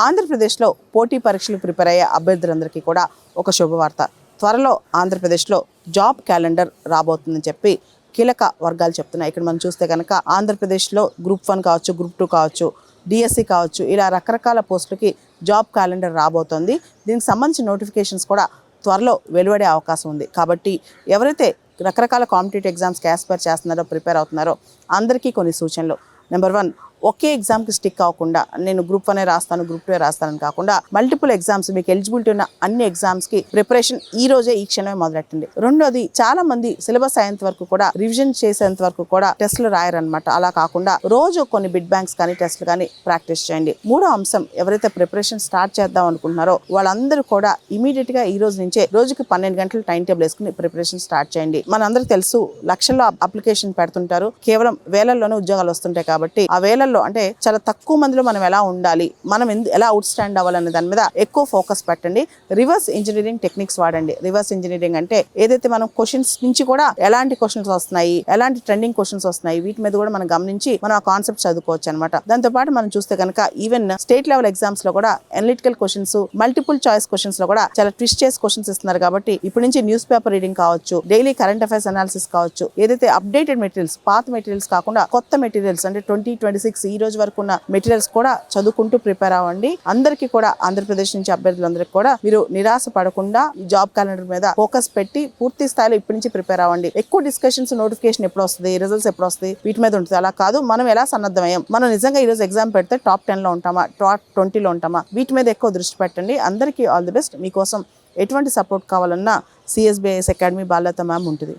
ఆంధ్రప్రదేశ్లో పోటీ పరీక్షలు ప్రిపేర్ అయ్యే అభ్యర్థులందరికీ కూడా ఒక శుభవార్త. త్వరలో ఆంధ్రప్రదేశ్లో జాబ్ క్యాలెండర్ రాబోతుందని చెప్పి కీలక వర్గాలు చెప్తున్నాయి. ఇక్కడ మనం చూస్తే కనుక ఆంధ్రప్రదేశ్లో గ్రూప్ 1 కావచ్చు, గ్రూప్ 2 కావచ్చు, డిఎస్సి కావచ్చు, ఇలా రకరకాల పోస్టులకి జాబ్ క్యాలెండర్ రాబోతోంది. దీనికి సంబంధించిన నోటిఫికేషన్స్ కూడా త్వరలో వెలువడే అవకాశం ఉంది. కాబట్టి ఎవరైతే రకరకాల కాంపిటేటివ్ ఎగ్జామ్స్కి ఆస్పైర్ చేస్తున్నారో, ప్రిపేర్ అవుతున్నారో అందరికీ కొన్ని సూచనలు. నెంబర్ 1, ఒకే ఎగ్జామ్కి స్టిక్ అవ్వకుండా నేను గ్రూప్ 1 రాస్తాను, గ్రూప్ 2 రాస్తానని కాకుండా మల్టిపుల్ ఎగ్జామ్స్, మీకు ఎలిజిబిలిటీ ఉన్న అన్ని ఎగ్జామ్స్కి ప్రిపరేషన్ ఈ రోజే, ఈ క్షణమే మొదలెట్టండి. రెండోది, చాలా మంది సిలబస్ అయ్యేంత వరకు కూడా, రివిజన్ చేసేంత వరకు కూడా టెస్టులు రాయరనమాట. అలా కాకుండా రోజు కొన్ని బిట్ బ్యాంక్స్ కానీ టెస్టులు కానీ ప్రాక్టీస్ చేయండి. మూడో అంశం, ఎవరైతే ప్రిపరేషన్ స్టార్ట్ చేద్దాం అనుకుంటున్నారో వాళ్ళందరూ కూడా ఇమీడియట్ గా ఈ రోజు నుంచే రోజుకి 12 గంటలు టైం టేబుల్ వేసుకుని ప్రిపరేషన్ స్టార్ట్ చేయండి. మనందరికీ తెలుసు, లక్షల్లో అప్లికేషన్ పెడుతుంటారు, కేవలం వేలల్లోనే ఉద్యోగాలు వస్తుంటాయి. కాబట్టి ఆ వేలల్లో అంటే చాలా తక్కువ మందిలో మనం ఎలా ఉండాలి, మనం ఎలా అవుట్ స్టాండ్ అవ్వాలనే దాని మీద ఎక్కువ ఫోకస్ పెట్టండి. రివర్స్ ఇంజనీరింగ్ టెక్నిక్స్ వాడండి. రివర్స్ ఇంజనీరింగ్ అంటే ఏదైతే మనం క్వశ్చన్స్ నుంచి కూడా ఎలాంటి క్వశ్చన్స్ వస్తున్నాయి, ఎలాంటి ట్రెండింగ్ క్వశ్చన్స్ వస్తున్నాయి, వీటి మీద కూడా మనం గమనించి మనం ఆ కాన్సెప్ట్ చదువుకోవచ్చు అనమాట. దాంతో పాటు మనం చూస్తే కనుక ఈవెన్ స్టేట్ లెవెల్ ఎగ్జామ్స్ లో కూడా analytical questions, multiple choice questions లో కూడా చాలా ట్విస్ట్ చేసి క్వశ్చన్స్ ఇస్తున్నారు. కాబట్టి ఇప్పటి నుంచి న్యూస్ పేపర్ రీడింగ్ కావచ్చు, డైలీ కరెంట్ అఫైర్స్ అనాలిసిస్ కావచ్చు, ఏదైతే అప్డేటెడ్ మెటీరియల్స్, పాత మెటీరియల్స్ కాకుండా కొత్త మెటీరియల్స్ అంటే 2026 ఈ రోజు వరకు ఉన్న మెటీరియల్స్ కూడా చదువుకుంటూ ప్రిపేర్ అవ్వండి. అందరికీ కూడా, ఆంధ్రప్రదేశ్ నుంచి అభ్యర్థులందరికీ కూడా మీరు నిరాశ పడకుండా ఈ జాబ్ క్యాలెండర్ మీద ఫోకస్ పెట్టి పూర్తి స్థాయిలో ఇప్పటి నుంచి ప్రిపేర్ అవ్వండి. ఎక్కువ డిస్కషన్స్, నోటిఫికేషన్ ఎప్పుడు వస్తుంది, రిజల్ట్స్ ఎప్పుడు వస్తుంది, వీటి మీద ఉంటుంది. అలా కాదు, మనం ఎలా సన్నద్ధమయ్యాం, మనం నిజంగా ఈ రోజు ఎగ్జామ్ పెడితే టాప్ 10 లో ఉంటామా, టాప్ 20 లో ఉంటామా, వీటి మీద ఎక్కువ దృష్టి పెట్టండి. అందరికీ ఆల్ ది బెస్ట్. మీకోసం ఎటువంటి సపోర్ట్ కావాలన్నా CSBIS అకాడమీ బాలలత మ్యామ్ ఉంటుంది.